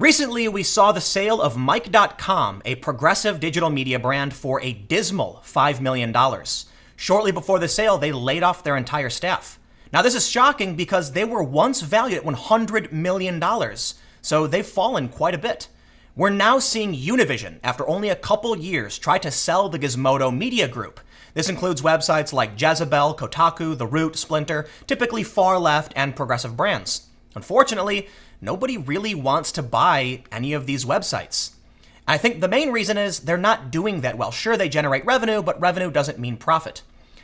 Recently, we saw the sale of Mike.com, a progressive digital media brand, for a dismal $5 million. Shortly before the sale, they laid off their entire staff. Now, this is shocking because they were once valued at $100 million, so they've fallen quite a bit. We're now seeing Univision, after only a couple years, try to sell the Gizmodo Media Group. This includes websites like Jezebel, Kotaku, The Root, Splinter, typically far left and progressive brands. Unfortunately, nobody really wants to buy any of these websites. I think the main reason is they're not doing that well. Sure, they generate revenue, but revenue doesn't mean profit.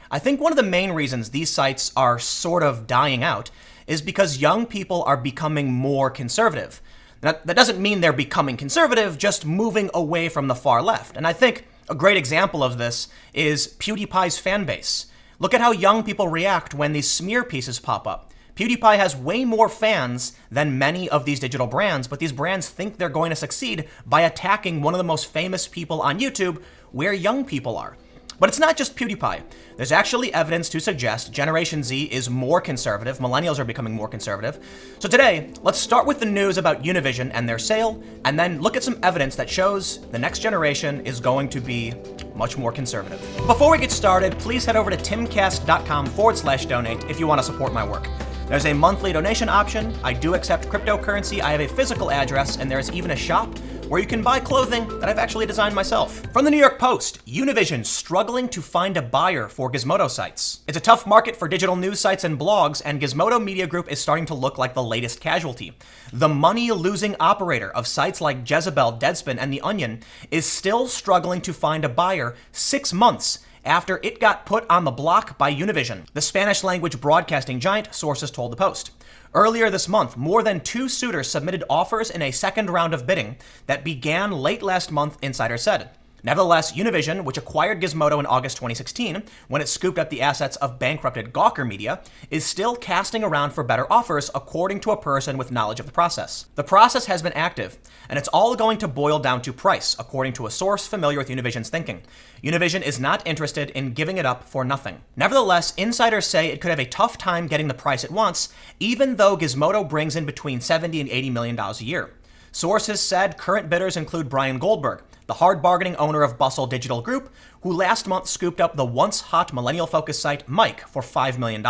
I think one of the main reasons these sites are sort of dying out is because young people are becoming more conservative. That doesn't mean they're becoming conservative, just moving away from the far left. And I think a great example of this is PewDiePie's fan base. Look at how young people react when these smear pieces pop up. PewDiePie has way more fans than many of these digital brands, but these brands think they're going to succeed by attacking one of the most famous people on YouTube where young people are. But it's not just PewDiePie. There's actually evidence to suggest Generation Z is more conservative. Millennials are becoming more conservative. So today, let's start with the news about Univision and their sale, and then look at some evidence that shows the next generation is going to be much more conservative. Before we get started, please head over to timcast.com/donate if you want to support my work. There's a monthly donation option. I do accept cryptocurrency. I have a physical address, and there's even a shop where you can buy clothing that I've actually designed myself. From the New York Post, Univision struggling to find a buyer for Gizmodo sites. It's a tough market for digital news sites and blogs, and Gizmodo Media Group is starting to look like the latest casualty. The money-losing operator of sites like Jezebel, Deadspin, and The Onion is still struggling to find a buyer 6 months after it got put on the block by Univision, the Spanish-language broadcasting giant, sources told the Post. Earlier this month, more than 2 suitors submitted offers in a second round of bidding that began late last month, insiders said. Nevertheless, Univision, which acquired Gizmodo in August 2016, when it scooped up the assets of bankrupted Gawker Media, is still casting around for better offers, according to a person with knowledge of the process. The process has been active, and it's all going to boil down to price, according to a source familiar with Univision's thinking. Univision is not interested in giving it up for nothing. Nevertheless, insiders say it could have a tough time getting the price it wants, even though Gizmodo brings in between $70 and $80 million a year. Sources said current bidders include Brian Goldberg, the hard-bargaining owner of Bustle Digital Group, who last month scooped up the once-hot millennial-focused site Mike for $5 million.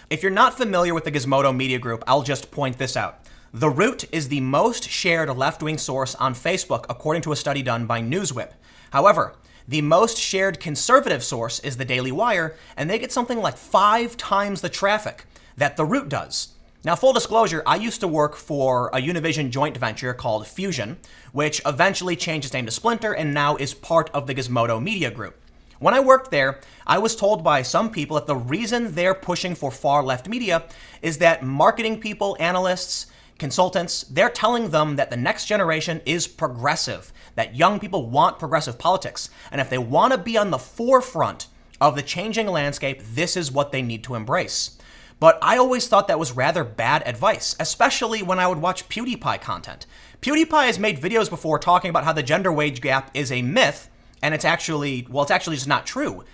If you're not familiar with the Gizmodo Media Group, I'll just point this out. The Root is the most shared left-wing source on Facebook, according to a study done by Newswhip. However, the most shared conservative source is the Daily Wire, and they get something like 5 times the traffic that The Root does. Now, full disclosure, I used to work for a Univision joint venture called Fusion, which eventually changed its name to Splinter and now is part of the Gizmodo Media Group. When I worked there, I was told by some people that the reason they're pushing for far-left media is that marketing people, analysts, consultants, they're telling them that the next generation is progressive, that young people want progressive politics, and if they want to be on the forefront of the changing landscape, this is what they need to embrace. But I always thought that was rather bad advice, especially when I would watch PewDiePie content. PewDiePie has made videos before talking about how the gender wage gap is a myth, and it's actually just not true.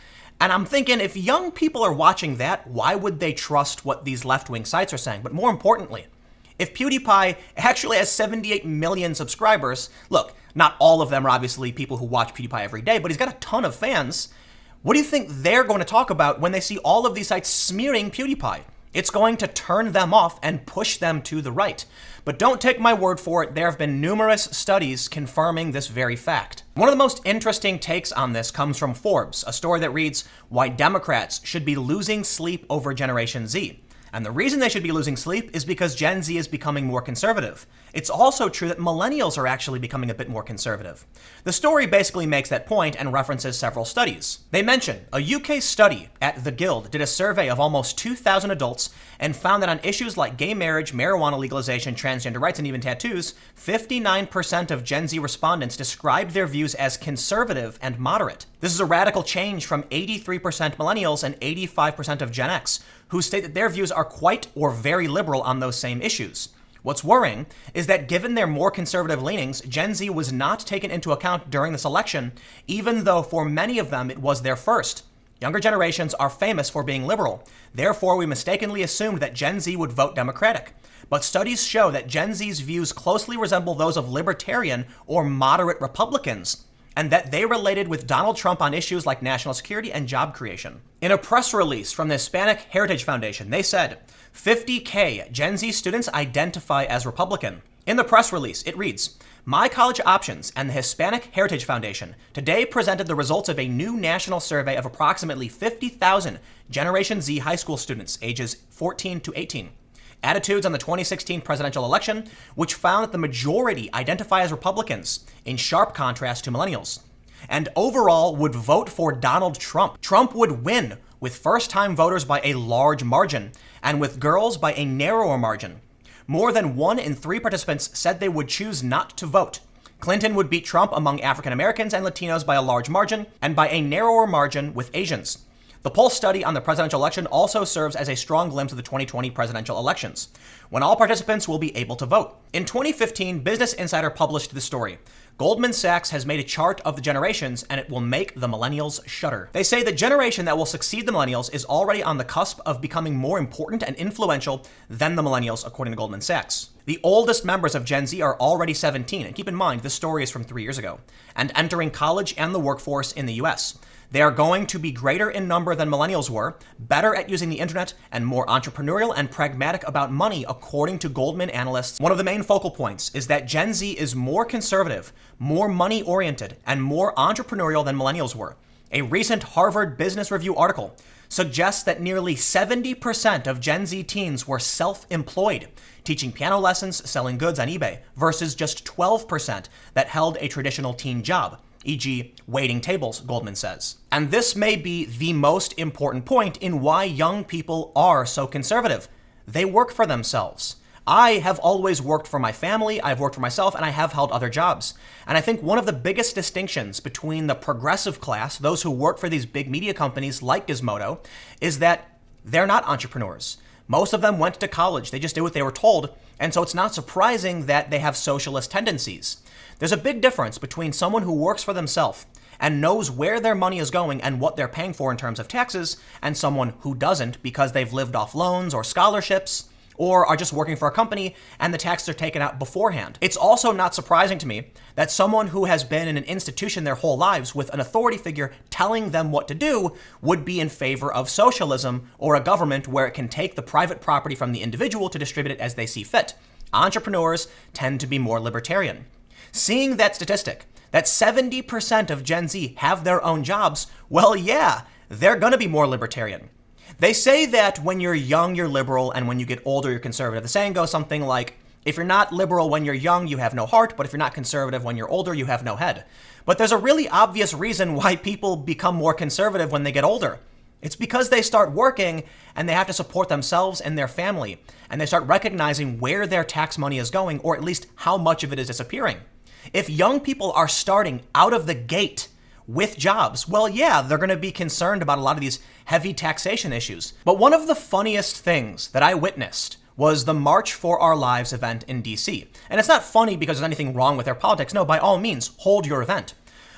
And I'm thinking, if young people are watching that, why would they trust what these left-wing sites are saying? But more importantly, if PewDiePie actually has 78 million subscribers, look, not all of them are obviously people who watch PewDiePie every day, but he's got a ton of fans. What do you think they're going to talk about when they see all of these sites smearing PewDiePie? It's going to turn them off and push them to the right. But don't take my word for it. There have been numerous studies confirming this very fact. One of the most interesting takes on this comes from Forbes, a story that reads, "Why Democrats Should Be Losing Sleep Over Generation Z." And the reason they should be losing sleep is because Gen Z is becoming more conservative. It's also true that millennials are actually becoming a bit more conservative. The story basically makes that point and references several studies. They mention a UK study at The Guild did a survey of almost 2,000 adults and found that on issues like gay marriage, marijuana legalization, transgender rights, and even tattoos, 59% of Gen Z respondents described their views as conservative and moderate. This is a radical change from 83% millennials and 85% of Gen X, who state that their views are quite or very liberal on those same issues. What's worrying is that given their more conservative leanings, Gen Z was not taken into account during this election, even though for many of them it was their first. Younger generations are famous for being liberal. Therefore, we mistakenly assumed that Gen Z would vote Democratic. but studies show that Gen Z's views closely resemble those of libertarian or moderate Republicans, and that they related with Donald Trump on issues like national security and job creation. In a press release from the Hispanic Heritage Foundation, they said 50K Gen Z students identify as Republican. In the press release, it reads, "My College Options and the Hispanic Heritage Foundation today presented the results of a new national survey of approximately 50,000 Generation Z high school students ages 14 to 18. Attitudes on the 2016 presidential election, which found that the majority identify as Republicans, in sharp contrast to millennials, and overall would vote for Donald Trump. Trump would win with first-time voters by a large margin, and with girls by a narrower margin. More than 1 in 3 participants said they would choose not to vote. Clinton would beat Trump among African Americans and Latinos by a large margin, and by a narrower margin with Asians. The poll study on the presidential election also serves as a strong glimpse of the 2020 presidential elections, when all participants will be able to vote." In 2015, Business Insider published this story. Goldman Sachs has made a chart of the generations, and it will make the millennials shudder. They say the generation that will succeed the millennials is already on the cusp of becoming more important and influential than the millennials, according to Goldman Sachs. The oldest members of Gen Z are already 17, and keep in mind, this story is from 3 years ago, and entering college and the workforce in the US. They are going to be greater in number than millennials were, better at using the internet, and more entrepreneurial and pragmatic about money, according to Goldman analysts. One of the main focal points is that Gen Z is more conservative, more money-oriented, and more entrepreneurial than millennials were. A recent Harvard Business Review article suggests that nearly 70% of Gen Z teens were self-employed, teaching piano lessons, selling goods on eBay, versus just 12% that held a traditional teen job, e.g. waiting tables, Goldman says. And this may be the most important point in why young people are so conservative. They work for themselves. I have always worked for my family, I've worked for myself, and I have held other jobs. And I think one of the biggest distinctions between the progressive class, those who work for these big media companies like Gizmodo, is that they're not entrepreneurs. Most of them went to college, they just did what they were told, and so it's not surprising that they have socialist tendencies. There's a big difference between someone who works for themselves and knows where their money is going and what they're paying for in terms of taxes, and someone who doesn't because they've lived off loans or scholarships, or are just working for a company and the taxes are taken out beforehand. It's also not surprising to me that someone who has been in an institution their whole lives with an authority figure telling them what to do would be in favor of socialism or a government where it can take the private property from the individual to distribute it as they see fit. Entrepreneurs tend to be more libertarian. Seeing that statistic, that 70% of Gen Z have their own jobs, well, yeah, they're gonna be more libertarian. They say that when you're young, you're liberal, and when you get older, you're conservative. The saying goes something like, if you're not liberal when you're young, you have no heart, but if you're not conservative when you're older, you have no head. But there's a really obvious reason why people become more conservative when they get older. It's because they start working and they have to support themselves and their family, and they start recognizing where their tax money is going, or at least how much of it is disappearing. If young people are starting out of the gate with jobs, well, yeah, they're going to be concerned about a lot of these heavy taxation issues. But one of the funniest things that I witnessed was the March for Our Lives event in DC. And it's not funny because there's anything wrong with their politics. No, by all means, hold your event.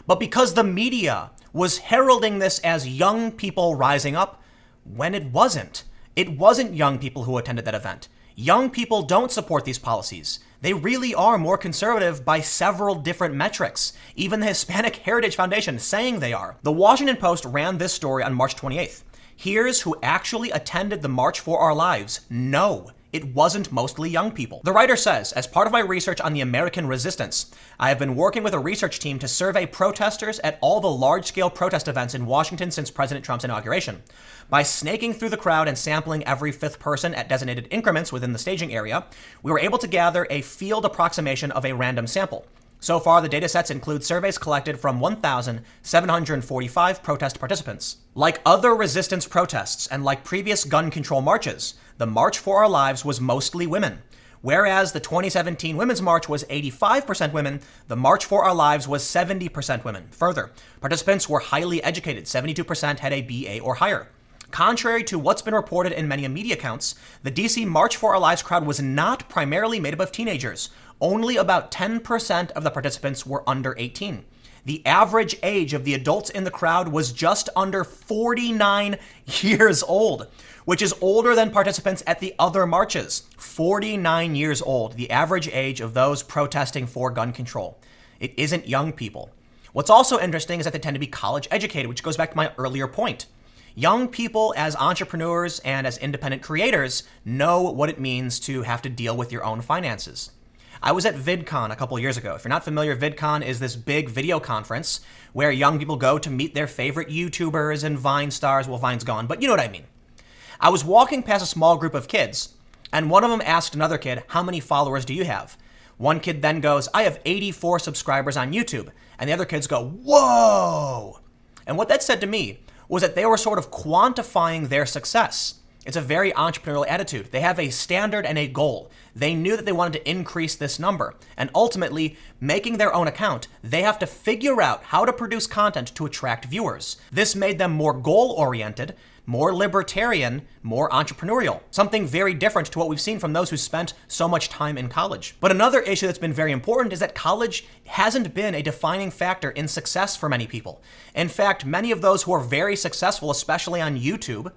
But because the media was heralding this as young people rising up, when it wasn't. It wasn't young people who attended that event. Young people don't support these policies. They really are more conservative by several different metrics, even the Hispanic Heritage Foundation saying they are. The Washington Post ran this story on March 28th. Here's who actually attended the March for Our Lives. No, it wasn't mostly young people. The writer says, as part of my research on the American resistance, I have been working with a research team to survey protesters at all the large-scale protest events in Washington since President Trump's inauguration. By snaking through the crowd and sampling every fifth person at designated increments within the staging area, we were able to gather a field approximation of a random sample. So far, the datasets include surveys collected from 1,745 protest participants. Like other resistance protests and like previous gun control marches, the March for Our Lives was mostly women. Whereas the 2017 Women's March was 85% women, the March for Our Lives was 70% women. Further, participants were highly educated, 72% had a BA or higher. Contrary to what's been reported in many media accounts, the DC March for Our Lives crowd was not primarily made up of teenagers. Only about 10% of the participants were under 18. The average age of the adults in the crowd was just under 49 years old, which is older than participants at the other marches. 49 years old, the average age of those protesting for gun control. It isn't young people. What's also interesting is that they tend to be college educated, which goes back to my earlier point. Young people as entrepreneurs and as independent creators know what it means to have to deal with your own finances. I was at VidCon a couple years ago. If you're not familiar, VidCon is this big video conference where young people go to meet their favorite YouTubers and Vine stars. Well, Vine's gone, but you know what I mean. I was walking past a small group of kids, and one of them asked another kid, "How many followers do you have?" One kid then goes, "I have 84 subscribers on YouTube." And the other kids go, "Whoa!" And what that said to me was that they were sort of quantifying their success. It's a very entrepreneurial attitude. They have a standard and a goal. They knew that they wanted to increase this number. And ultimately, making their own account, they have to figure out how to produce content to attract viewers. This made them more goal-oriented, more libertarian, more entrepreneurial. Something very different to what we've seen from those who spent so much time in college. But another issue that's been very important is that college hasn't been a defining factor in success for many people. In fact, many of those who are very successful, especially on YouTube,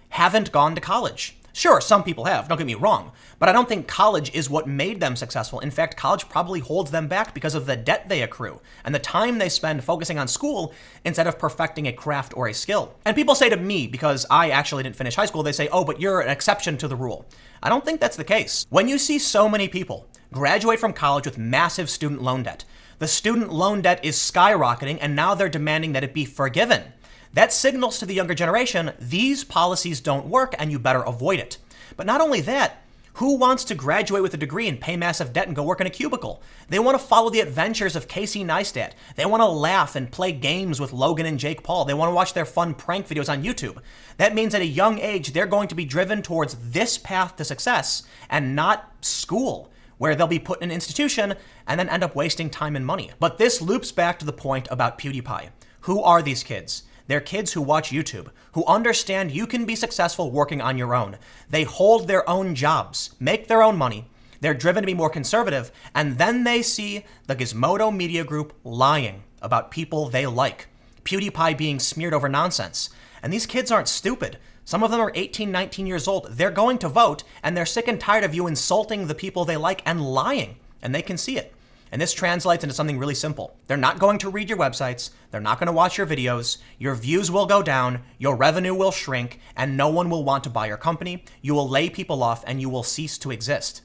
haven't gone to college. Sure, some people have, don't get me wrong, but I don't think college is what made them successful. In fact, college probably holds them back because of the debt they accrue and the time they spend focusing on school instead of perfecting a craft or a skill. And people say to me, because I actually didn't finish high school, they say, "Oh, but you're an exception to the rule." I don't think that's the case. When you see so many people graduate from college with massive student loan debt, the student loan debt is skyrocketing and now they're demanding that it be forgiven. That signals to the younger generation, these policies don't work and you better avoid it. But not only that, who wants to graduate with a degree and pay massive debt and go work in a cubicle? They want to follow the adventures of Casey Neistat. They want to laugh and play games with Logan and Jake Paul. They want to watch their fun prank videos on YouTube. That means at a young age, they're going to be driven towards this path to success and not school, where they'll be put in an institution and then end up wasting time and money. But this loops back to the point about PewDiePie. Who are these kids? They're kids who watch YouTube, who understand you can be successful working on your own. They hold their own jobs, make their own money. They're driven to be more conservative, and then they see the Gizmodo Media Group lying about people they like. PewDiePie being smeared over nonsense. And these kids aren't stupid. Some of them are 18, 19 years old. They're going to vote, and they're sick and tired of you insulting the people they like and lying, and they can see it. And this translates into something really simple. They're not going to read your websites. They're not going to watch your videos. Your views will go down. Your revenue will shrink. And no one will want to buy your company. You will lay people off and you will cease to exist.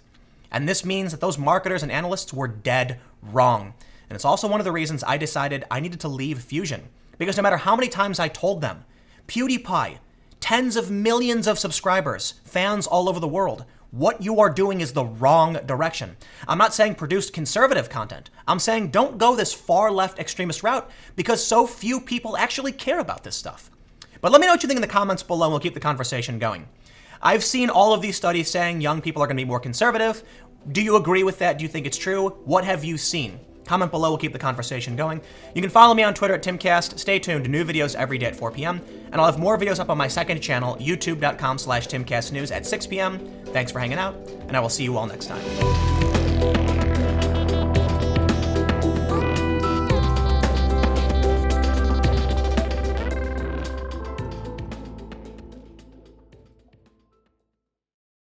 And this means that those marketers and analysts were dead wrong. And it's also one of the reasons I decided I needed to leave Fusion. Because no matter how many times I told them, PewDiePie, tens of millions of subscribers, fans all over the world, what you are doing is the wrong direction. I'm not saying produce conservative content. I'm saying don't go this far left extremist route because so few people actually care about this stuff. But let me know what you think in the comments below and we'll keep the conversation going. I've seen all of these studies saying young people are going to be more conservative. Do you agree with that? Do you think it's true? What have you seen? Comment below, we'll keep the conversation going. You can follow me on Twitter at TimCast. Stay tuned, new videos every day at 4 p.m. And I'll have more videos up on my second channel, youtube.com/TimCastNews at 6 p.m. Thanks for hanging out, and I will see you all next time.